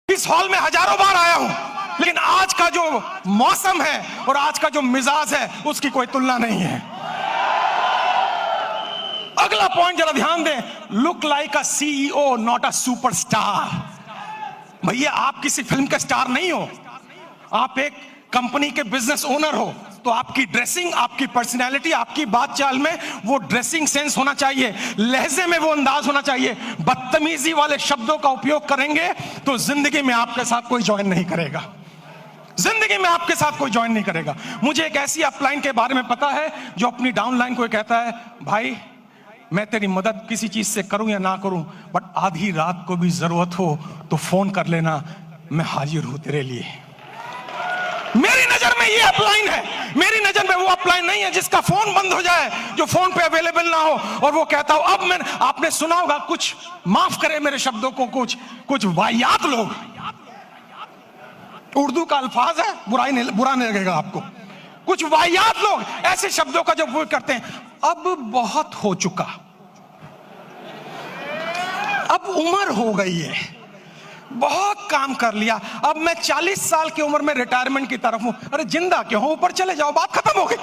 इस हॉल में हजारों बार आया हूं, लेकिन आज का जो मौसम है और आज का जो मिजाज है उसकी कोई तुलना नहीं है। अगला पॉइंट जरा ध्यान दें, look like a CEO not a superstar. भैया आप किसी फिल्म के स्टार नहीं हो, आप एक कंपनी के बिजनेस ओनर हो, तो आपकी ड्रेसिंग, आपकी पर्सनैलिटी, आपकी बात चाल में वो ड्रेसिंग सेंस होना चाहिए, लहजे में वो अंदाज होना चाहिए। बदतमीजी वाले शब्दों का उपयोग करेंगे तो जिंदगी में आपके साथ कोई ज्वाइन नहीं करेगा, जिंदगी में आपके साथ कोई ज्वाइन नहीं करेगा। मुझे एक ऐसी अपलाइन के बारे में पता है जो अपनी डाउनलाइन को कहता है, भाई मैं तेरी मदद किसी चीज से करूं या ना करूं, बट आधी रात को भी जरूरत हो तो फोन कर लेना, मैं हाजिर हूं तेरे लिए। मेरी नजर में ये अपलाइन है, मेरी नजर में वो अपलाइन नहीं है जिसका फोन बंद हो जाए, जो फोन पे अवेलेबल ना हो और वो कहता हो। अब मैं, आपने सुना होगा, कुछ माफ करे मेरे शब्दों को, कुछ वाहियात लोग, उर्दू का अल्फाज है, बुरा नहीं लगेगा आपको, कुछ वाहियात लोग ऐसे शब्दों का जब वो करते हैं, अब बहुत हो चुका, अब उम्र हो गई है, बहुत काम कर लिया, अब मैं 40 साल की उम्र में रिटायरमेंट की तरफ हूं। अरे जिंदा क्यों हो, ऊपर चले जाओ, बात खत्म हो गई।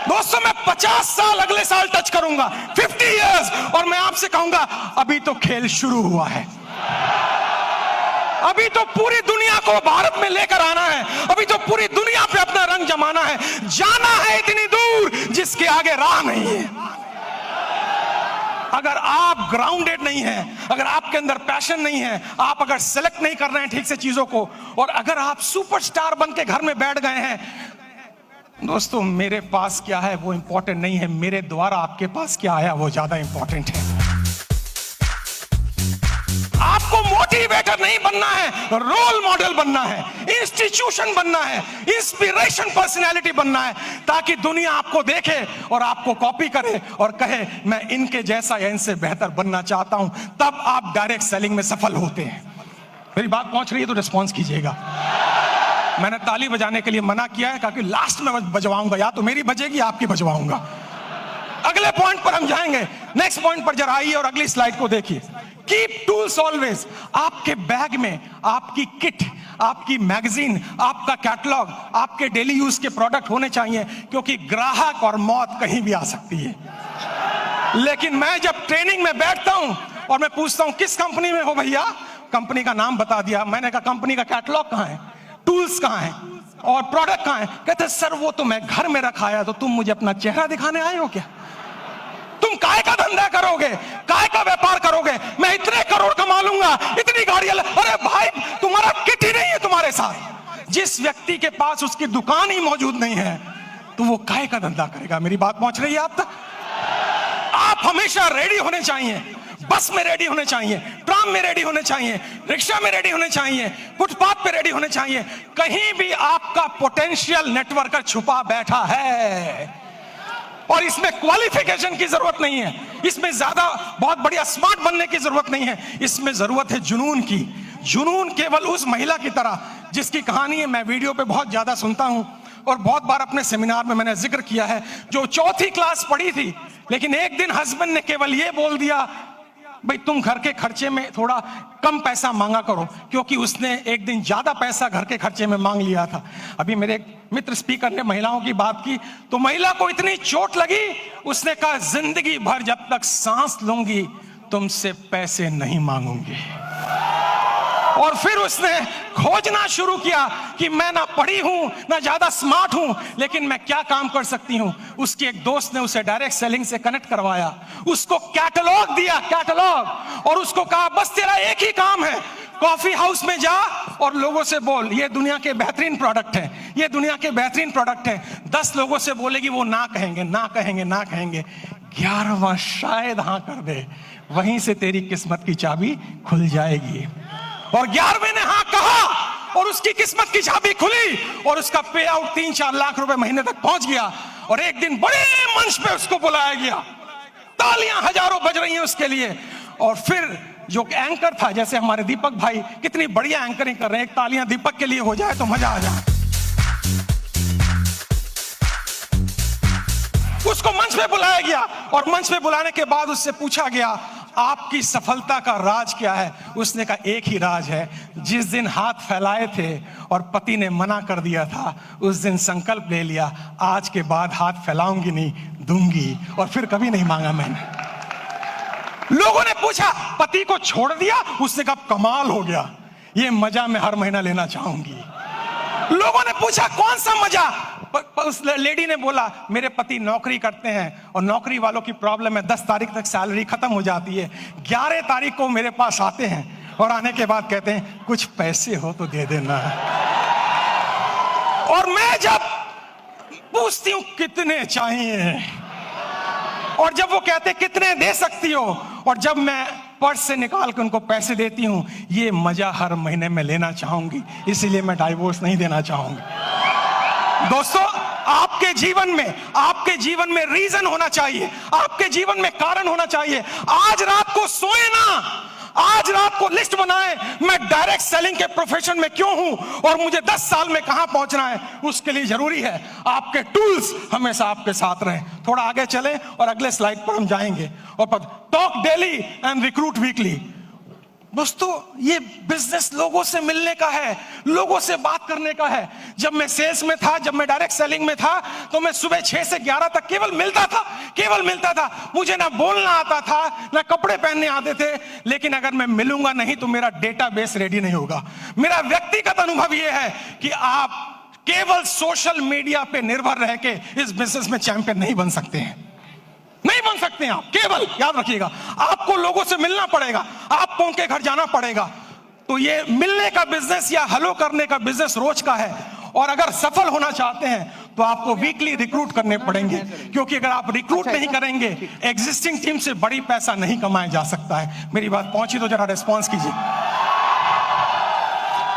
दोस्तों मैं 50 साल अगले साल टच करूंगा, 50 इयर्स, और मैं आपसे कहूंगा अभी तो खेल शुरू हुआ है, अभी तो पूरी दुनिया को भारत में लेकर आना है, अभी तो पूरी दुनिया पे अपना रंग जमाना है, जाना है इतनी दूर जिसके आगे राह नहीं है। अगर आप ग्राउंडेड नहीं हैं, अगर आपके अंदर पैशन नहीं है, आप अगर सेलेक्ट नहीं कर रहे हैं ठीक से चीजों को, और अगर आप सुपरस्टार बन के घर में बैठ गए हैं, दोस्तों मेरे पास क्या है वो इंपॉर्टेंट नहीं है, मेरे द्वारा आपके पास क्या आया वो ज्यादा इंपॉर्टेंट है। आपको मोटिवेटर नहीं बनना है, रोल मॉडल बनना है, इंस्टीट्यूशन बनना है, इंस्पिरेशन पर्सनैलिटी बनना है, ताकि दुनिया आपको देखे और आपको कॉपी करे और कहे मैं इनके जैसा या इनसे बेहतर बनना चाहता हूं। तब आप डायरेक्ट सेलिंग में सफल होते हैं। मेरी बात पहुंच रही है तो रिस्पॉन्स कीजिएगा। मैंने ताली बजाने के लिए मना किया है क्योंकि लास्ट में बजवाऊंगा, या तो मेरी बजेगी आपकी बजवाऊंगा। अगले पॉइंट पर हम जाएंगे, नेक्स्ट पॉइंट पर जरा आइए और अगली स्लाइड को देखिए। कीप टूल्स ऑलवेज, आपके बैग में आपकी किट, आपकी मैगजीन, आपका कैटलॉग, आपके डेली यूज के प्रोडक्ट होने चाहिए, क्योंकि ग्राहक और मौत कहीं भी आ सकती है। लेकिन मैं जब ट्रेनिंग में बैठता हूं और मैं पूछता हूं किस कंपनी में हो भैया, कंपनी का नाम बता दिया, मैंने कहा कंपनी का कैटलॉग कहां है, टूल्स कहां है और प्रोडक्ट कहां है, कहते सर वो तो मैं घर में रखा आया, तो तुम मुझे अपना चेहरा दिखाने आए हो क्या? तुम काय का धंधा करोगे, काय का व्यापार करोगे, मैं इतने करोड़ कमा लूंगा, इतनी गाड़ियां, अरे भाई तुम्हारा किट ही नहीं है तुम्हारे साथ। जिस व्यक्ति के पास उसकी दुकान ही मौजूद नहीं है तो वो काय का धंधा करेगा। मेरी बात पहुंच रही है आप तक? आप हमेशा रेडी होने चाहिए, बस में रेडी होने चाहिए, ट्राम में रेडी होने चाहिए, रिक्शा में रेडी होने चाहिए, फुटपाथ पे रेडी होने चाहिए। कहीं भी आपका पोटेंशियल नेटवर्कर छुपा बैठा है, और इसमें क्वालिफिकेशन की जरूरत नहीं है, इसमें ज्यादा बहुत बढ़िया स्मार्ट बनने की जरूरत नहीं है, इसमें जरूरत है जुनून की। जुनून केवल उस महिला की तरह जिसकी कहानी है मैं वीडियो पे बहुत ज्यादा सुनता हूं और बहुत बार अपने सेमिनार में मैंने जिक्र किया है, जो 4th क्लास पढ़ी थी, लेकिन एक दिन हस्बैंड ने केवल ये बोल दिया भाई तुम घर के खर्चे में थोड़ा कम पैसा मांगा करो, क्योंकि उसने एक दिन ज्यादा पैसा घर के खर्चे में मांग लिया था। अभी मेरे एक मित्र स्पीकर ने महिलाओं की बात की तो महिला को इतनी चोट लगी, उसने कहा जिंदगी भर जब तक सांस लूंगी तुमसे पैसे नहीं मांगूंगी। और फिर उसने खोजना शुरू किया कि मैं ना पढ़ी हूं ना ज्यादा स्मार्ट हूं, लेकिन मैं क्या काम कर सकती हूं। उसके एक दोस्त ने उसे डायरेक्ट सेलिंग से कनेक्ट करवाया, उसको कैटलॉग दिया, कैटलॉग, और उसको कहा बस तेरा एक ही काम है, कॉफी हाउस में जा और लोगों से बोल ये दुनिया के बेहतरीन प्रोडक्ट है, ये दुनिया के बेहतरीन प्रोडक्ट है। 10 लोगों से बोलेगी, वो ना कहेंगे, ना कहेंगे, ना कहेंगे, 11वां शायद हाँ कर दे, वहीं से तेरी किस्मत की चाबी खुल जाएगी। और 11वें ने हाँ कहा और उसकी किस्मत की चाबी खुली और उसका पे आउट 3-4 लाख रुपए महीने तक पहुंच गया। और एक दिन बड़े मंच पे उसको बुलाया गया, तालियां हजारों बज रही हैं उसके लिए। और फिर जो एंकर था, जैसे हमारे दीपक भाई कितनी बढ़िया एंकरिंग कर रहे हैं, एक तालियां दीपक के लिए हो जाए तो मजा आ जाए। उसको मंच पे बुलाया गया और मंच पे बुलाने के बाद उससे पूछा गया आपकी सफलता का राज क्या है? उसने कहा एक ही राज है, जिस दिन हाथ फैलाए थे और पति ने मना कर दिया था, उस दिन संकल्प ले लिया, आज के बाद हाथ फैलाऊंगी नहीं, दूंगी, और फिर कभी नहीं मांगा मैंने। लोगों ने पूछा पति को छोड़ दिया? उसने कहा कमाल हो गया, ये मजा मैं हर महीना लेना चाहूंगी। लोगों ने पूछा कौन सा मजा? उस लेडी ने बोला मेरे पति नौकरी करते हैं और नौकरी वालों की प्रॉब्लम है, 10 तारीख तक सैलरी खत्म हो जाती है, 11 तारीख को मेरे पास आते हैं और आने के बाद कहते हैं कुछ पैसे हो तो दे देना। और मैं जब पूछती हूं कितने चाहिए, और जब वो कहते कितने दे सकती हो, और जब मैं पर्स से निकाल के उनको पैसे देती हूं, ये मजा हर महीने में लेना चाहूंगी, इसीलिए मैं डाइवोर्स नहीं देना चाहूंगी। दोस्तों, आपके जीवन में रीजन होना चाहिए, आपके जीवन में कारण होना चाहिए। आज रात को सोए ना, आज रात को लिस्ट बनाए, मैं डायरेक्ट सेलिंग के प्रोफेशन में क्यों हूं और मुझे 10 साल में कहां पहुंचना है। उसके लिए जरूरी है आपके टूल्स हमेशा आपके साथ रहें। थोड़ा आगे चलें और अगले स्लाइड पर हम जाएंगे। और talk daily and recruit weekly. दोस्तों, ये बिजनेस लोगों से मिलने का है, लोगों से बात करने का है। जब मैं सेल्स में था, जब मैं डायरेक्ट सेलिंग में था, तो मैं सुबह 6 से 11 तक केवल मिलता था। मुझे ना बोलना आता था, ना कपड़े पहनने आते थे, लेकिन अगर मैं मिलूंगा नहीं तो मेरा डेटाबेस रेडी नहीं होगा। मेरा व्यक्तिगत अनुभव यह है कि आप केवल सोशल मीडिया पे निर्भर रह के इस बिजनेस में चैंपियन नहीं बन सकते हैं, नहीं बन सकते हैं आप। केवल याद रखिएगा, आपको लोगों से मिलना पड़ेगा, आपको उनके घर जाना पड़ेगा। तो ये मिलने का बिजनेस या हेलो करने का बिजनेस रोज का है। और अगर सफल होना चाहते हैं तो आपको वीकली रिक्रूट करने पड़ेंगे, क्योंकि अगर आप रिक्रूट नहीं करेंगे, एग्जिस्टिंग टीम से बड़ी पैसा नहीं कमाया जा सकता है। मेरी बात पहुंची तो जरा रिस्पॉन्स कीजिए।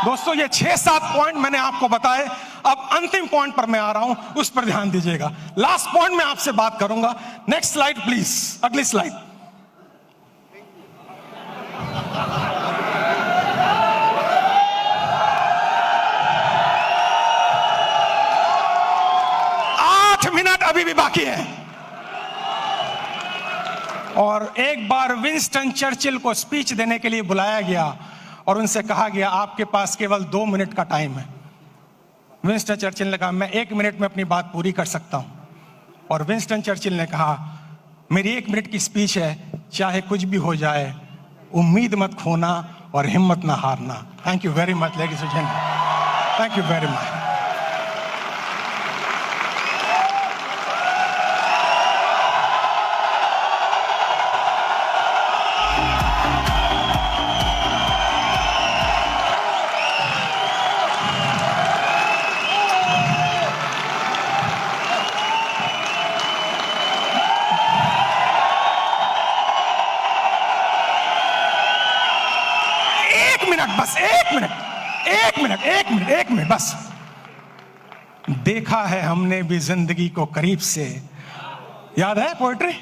दोस्तों, ये 6-7 पॉइंट मैंने आपको बताए। अब अंतिम पॉइंट पर मैं आ रहा हूं, उस पर ध्यान दीजिएगा। लास्ट पॉइंट में आपसे बात करूंगा। नेक्स्ट स्लाइड प्लीज, अगली स्लाइड। मिनट अभी भी बाकी है। और एक बार विंस्टन चर्चिल को स्पीच देने के लिए बुलाया गया और उनसे कहा गया आपके पास केवल 2 मिनट का टाइम है। विंस्टन चर्चिल ने कहा मैं 1 मिनट में अपनी बात पूरी कर सकता हूं। और विंस्टन चर्चिल ने कहा मेरी 1 मिनट की स्पीच है, चाहे कुछ भी हो जाए, उम्मीद मत खोना और हिम्मत ना हारना। Thank you very much ladies and gentleman, thank you very much. बस 1 मिनट बस। देखा है हमने भी जिंदगी को करीब से, याद है पोएट्री,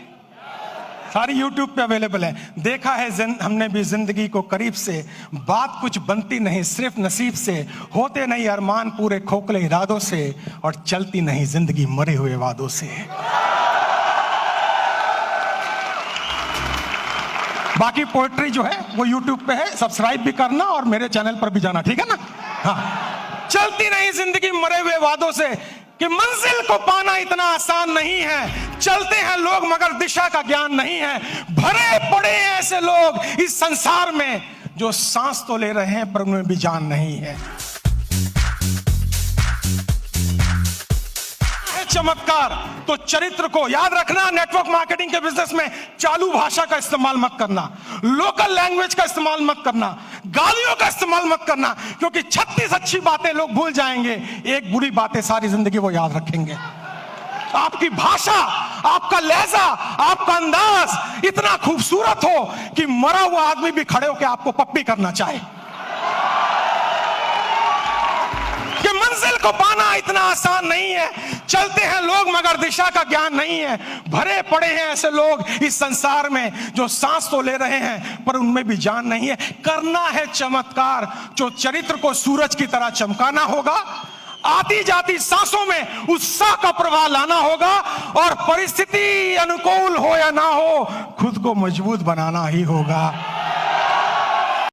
सारी यूट्यूब पे अवेलेबल है। देखा है हमने भी जिंदगी को करीब से, बात कुछ बनती नहीं सिर्फ नसीब से, होते नहीं अरमान पूरे खोखले इरादों से, और चलती नहीं जिंदगी मरे हुए वादों से। बाकी पोएट्री जो है वो YouTube पे है, सब्सक्राइब भी करना और मेरे चैनल पर भी जाना, ठीक है ना? हाँ। चलती नहीं जिंदगी मरे हुए वादों से, कि मंजिल को पाना इतना आसान नहीं है, चलते हैं लोग मगर दिशा का ज्ञान नहीं है। भरे पड़े हैं ऐसे लोग इस संसार में जो सांस तो ले रहे हैं पर उनमें भी जान नहीं है। चमत्कार तो चरित्र को याद रखना। नेटवर्क मार्केटिंग के बिजनेस में चालू भाषा का इस्तेमाल मत करना, लोकल लैंग्वेज का इस्तेमाल मत करना, गालियों का इस्तेमाल मत करना, क्योंकि 36 अच्छी बातें लोग भूल जाएंगे, एक बुरी बातें सारी जिंदगी वो याद रखेंगे। आपकी भाषा, आपका लहजा, आपका अंदाज इतना खूबसूरत हो कि मरा हुआ आदमी भी खड़े होकर आपको पप्पी करना चाहे। कि मंजिल को पाना इतना आसान नहीं है, चलते हैं लोग मगर दिशा का ज्ञान नहीं है। भरे पड़े हैं ऐसे लोग इस संसार में जो सांस तो ले रहे हैं पर उनमें भी जान नहीं है। करना है चमत्कार, जो चरित्र को सूरज की तरह चमकाना होगा, आती जाती सांसों में उत्साह का प्रवाह लाना होगा, और परिस्थिति अनुकूल हो या ना हो, खुद को मजबूत बनाना ही होगा।